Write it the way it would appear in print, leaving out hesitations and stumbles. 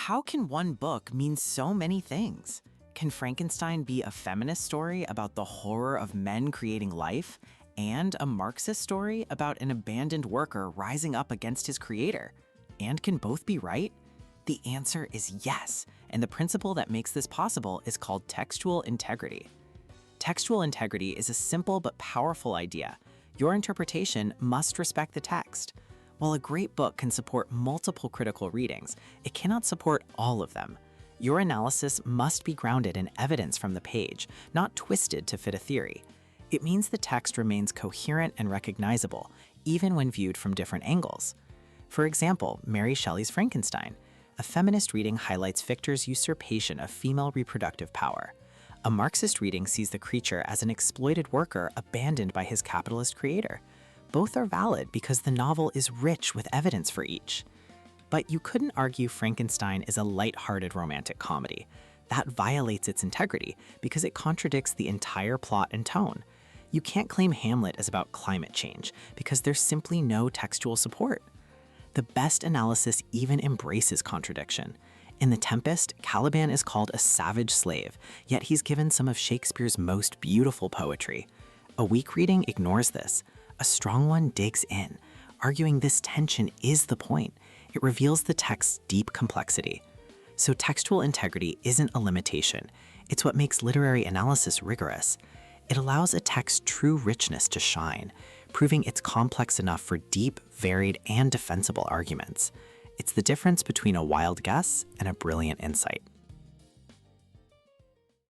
How can one book mean so many things? Can Frankenstein be a feminist story about the horror of men creating life and a Marxist story about an abandoned worker rising up against his creator? And can both be right? The answer is yes, and the principle that makes this possible is called textual integrity. Textual integrity is a simple but powerful idea. Your interpretation must respect the text. While a great book can support multiple critical readings, it cannot support all of them. Your analysis must be grounded in evidence from the page, not twisted to fit a theory. It means the text remains coherent and recognizable, even when viewed from different angles. For example, Mary Shelley's Frankenstein. A feminist reading highlights Victor's usurpation of female reproductive power. A Marxist reading sees the creature as an exploited worker abandoned by his capitalist creator. Both are valid because the novel is rich with evidence for each. But you couldn't argue Frankenstein is a light-hearted romantic comedy. That violates its integrity because it contradicts the entire plot and tone. You can't claim Hamlet is about climate change because there's simply no textual support. The best analysis even embraces contradiction. In The Tempest, Caliban is called a savage slave, yet he's given some of Shakespeare's most beautiful poetry. A weak reading ignores this. A strong one digs in, arguing this tension is the point. It reveals the text's deep complexity. So textual integrity isn't a limitation. It's what makes literary analysis rigorous. It allows a text's true richness to shine, proving it's complex enough for deep, varied, and defensible arguments. It's the difference between a wild guess and a brilliant insight.